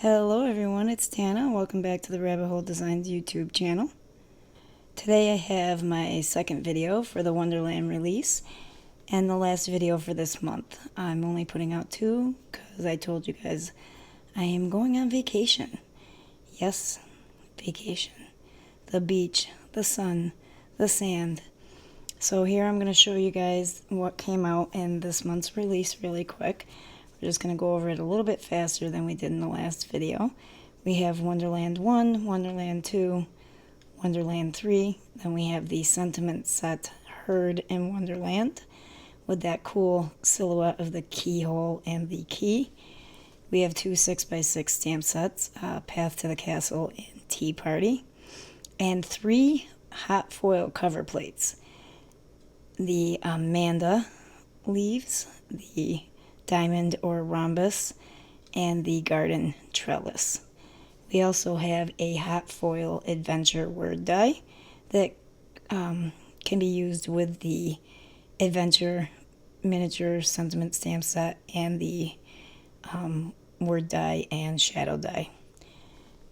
Hello everyone, it's Tana. Welcome back to the Rabbit Hole Designs YouTube channel. Today I have my second video for the Wonderland release and the last video for this month. I'm only putting out two because I told you guys I am going on vacation. Yes, vacation. The beach, the sun, the sand. So here I'm going to show you guys what came out in this month's release really quick. We're just going to go over it a little bit faster than we did in the last video. We have Wonderland 1, Wonderland 2, Wonderland 3. Then we have the sentiment set Heard in Wonderland with that cool silhouette of the keyhole and the key. We have two 6x6 stamp sets, Path to the Castle and Tea Party. And three hot foil cover plates. The Amanda leaves, the diamond or rhombus, and the garden trellis. We also have a hot foil adventure word die that can be used with the adventure miniature sentiment stamp set and the word die and shadow die.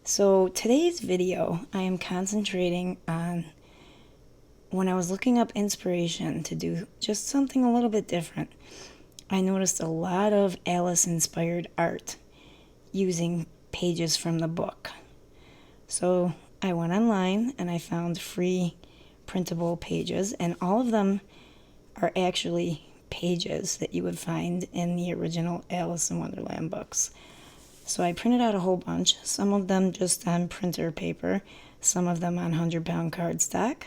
So today's video I am concentrating on when I was looking up inspiration to do just something a little bit different. I noticed a lot of Alice-inspired art using pages from the book. So I went online and I found free printable pages, and all of them are actually pages that you would find in the original Alice in Wonderland books. So I printed out a whole bunch, some of them just on printer paper, some of them on 100-pound cardstock,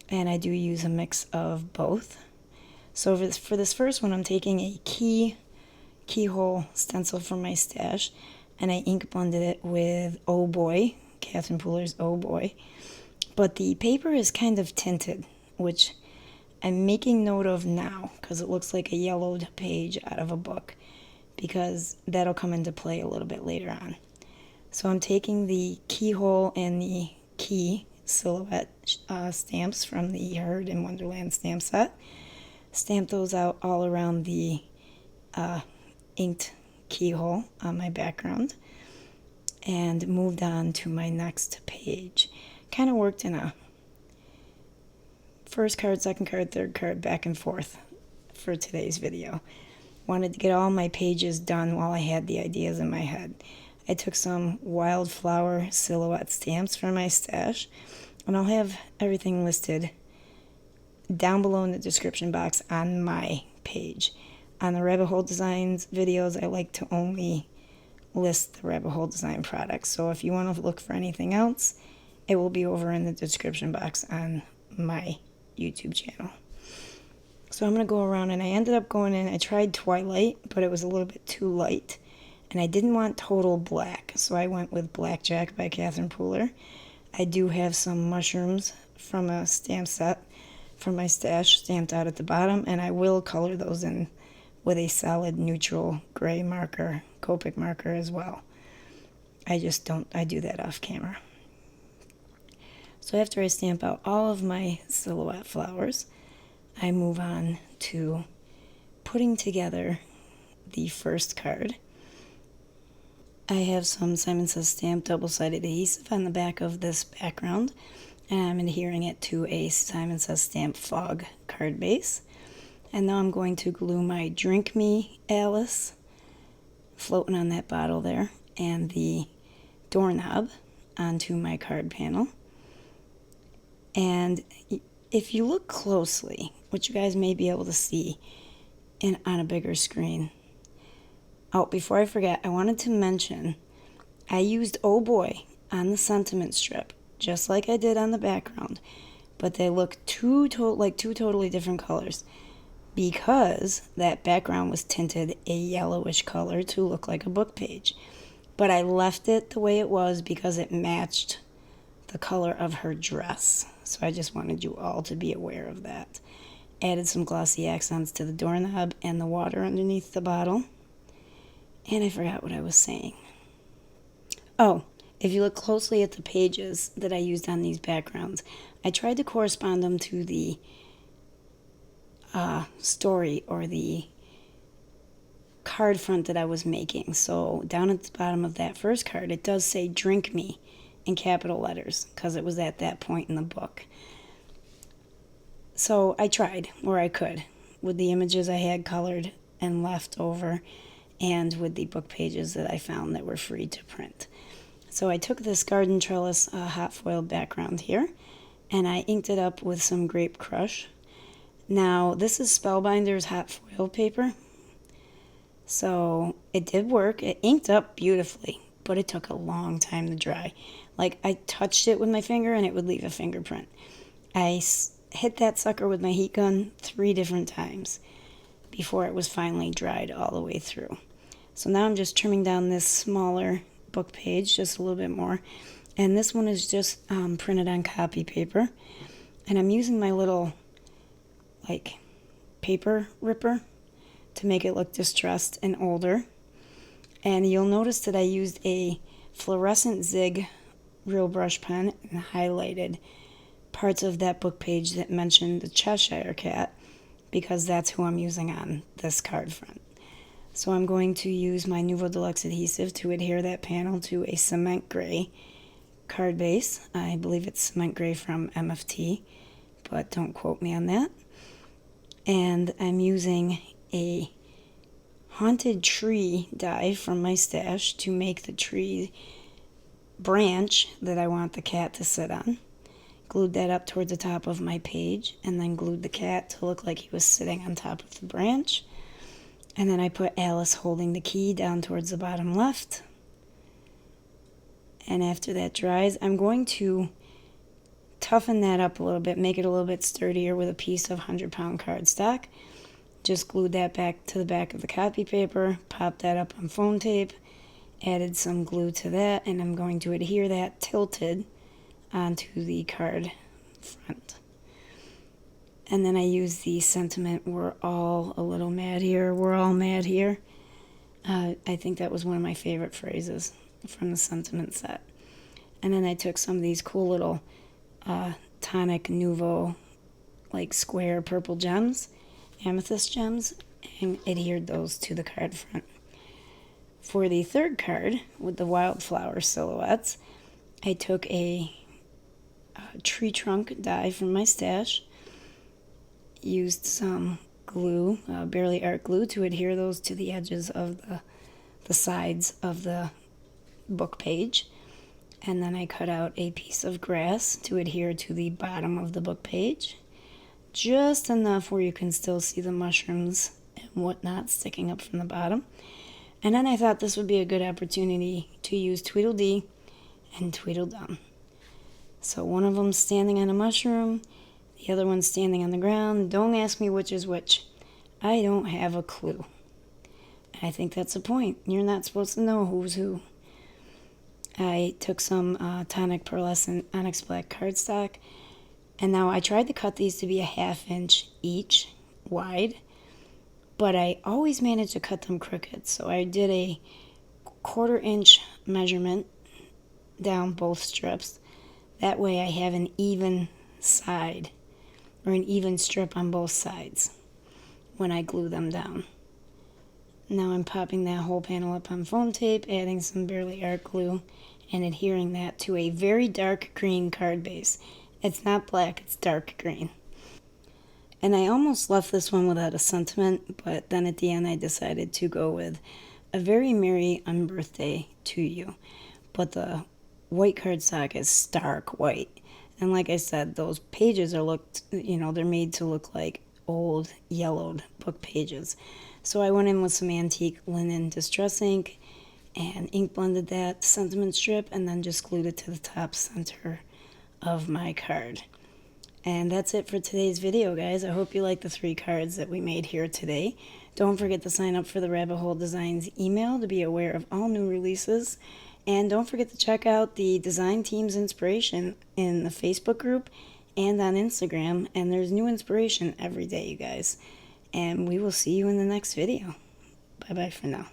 and I do use a mix of both. So for this first one, I'm taking a keyhole stencil from my stash, and I ink blended it with Oh Boy, Catherine Pooler's Oh Boy. But the paper is kind of tinted, which I'm making note of now because it looks like a yellowed page out of a book, because that'll come into play a little bit later on. So I'm taking the keyhole and the key silhouette stamps from the Heard in Wonderland stamp set. Stamp those out all around the inked keyhole on my background and moved on to my next page. Kind of worked in a first card, second card, third card, back and forth for today's video. Wanted to get all my pages done while I had the ideas in my head. I took some wildflower silhouette stamps from my stash, and I'll have everything listed down below in the description box on my page. On the Rabbit Hole Designs videos, I like to only list the Rabbit Hole Design products. So if you want to look for anything else, it will be over in the description box on my YouTube channel. So I'm going to go around, and I ended up going in, I tried Twilight, but it was a little bit too light. And I didn't want total black, so I went with Blackjack by Catherine Pooler. I do have some mushrooms from a stamp set from my stash stamped out at the bottom, and I will color those in with a solid neutral gray marker, Copic marker as well. I do that off camera. So after I stamp out all of my silhouette flowers, I move on to putting together the first card. I have some Simon Says Stamp double-sided adhesive on the back of this background, and I'm adhering it to a Simon Says Stamp Fog card base. And now I'm going to glue my Drink Me Alice floating on that bottle there and the doorknob onto my card panel. And if you look closely, which you guys may be able to see on a bigger screen. Oh, before I forget, I wanted to mention I used Oh Boy on the sentiment strip, just like I did on the background, but they look like two totally different colors because that background was tinted a yellowish color to look like a book page. But I left it the way it was because it matched the color of her dress. So I just wanted you all to be aware of that. Added some glossy accents to the doorknob and the water underneath the bottle. And I forgot what I was saying. Oh, if you look closely at the pages that I used on these backgrounds, I tried to correspond them to the story or the card front that I was making. So down at the bottom of that first card, it does say "Drink Me" in capital letters because it was at that point in the book. So I tried where I could with the images I had colored and left over, and with the book pages that I found that were free to print. So I took this garden trellis hot foil background here, and I inked it up with some Grape Crush. Now this is Spellbinder's hot foil paper, so it did work. It inked up beautifully, but it took a long time to dry. Like, I touched it with my finger and it would leave a fingerprint. I hit that sucker with my heat gun 3 different times before it was finally dried all the way through. So now I'm just trimming down this smaller book page just a little bit more, and this one is just printed on copy paper, and I'm using my little like paper ripper to make it look distressed and older. And you'll notice that I used a fluorescent zig real brush pen and highlighted parts of that book page that mentioned the Cheshire Cat, because that's who I'm using on this card front. So I'm going to use my Nuvo Deluxe adhesive to adhere that panel to a cement gray card base. I believe it's cement gray from MFT, but don't quote me on that. And I'm using a haunted tree die from my stash to make the tree branch that I want the cat to sit on. Glued that up towards the top of my page, and then glued the cat to look like he was sitting on top of the branch. And then I put Alice holding the key down towards the bottom left. And after that dries, I'm going to toughen that up a little bit, make it a little bit sturdier with a piece of 100-pound cardstock. Just glued that back to the back of the copy paper, popped that up on foam tape, added some glue to that, and I'm going to adhere that tilted onto the card front. And then I use the sentiment, "We're all a little mad here, we're all mad here." I think that was one of my favorite phrases from the sentiment set. And then I took some of these cool little Tonic Nuvo like square purple gems, amethyst gems, and adhered those to the card front. For the third card with the wildflower silhouettes, I took a tree trunk die from my stash, used some glue, Barely Art glue, to adhere those to the edges of the sides of the book page. And then I cut out a piece of grass to adhere to the bottom of the book page, just enough where you can still see the mushrooms and whatnot sticking up from the bottom. And then I thought this would be a good opportunity to use Tweedledee and Tweedledum. So one of them's standing on a mushroom, the other one's standing on the ground. Don't ask me which is which. I don't have a clue. I think that's the point. You're not supposed to know who's who. I took some Tonic Pearlescent Onyx Black cardstock, and now I tried to cut these to be a 1/2 inch each wide, but I always managed to cut them crooked. So I did a 1/4 inch measurement down both strips. That way I have an even side, or an even strip on both sides when I glue them down. Now I'm popping that whole panel up on foam tape, adding some Barely Art glue, and adhering that to a very dark green card base. It's not black, it's dark green. And I almost left this one without a sentiment, but then at the end I decided to go with "A very merry unbirthday to you." But the white cardstock is stark white. And like I said, those pages are they're made to look like old yellowed book pages. So I went in with some antique linen distress ink and ink blended that sentiment strip, and then just glued it to the top center of my card. And that's it for today's video, guys. I hope you like the 3 cards that we made here today. Don't forget to sign up for the Rabbit Hole Designs email to be aware of all new releases. And don't forget to check out the Design Team's Inspiration in the Facebook group and on Instagram. And there's new inspiration every day, you guys. And we will see you in the next video. Bye-bye for now.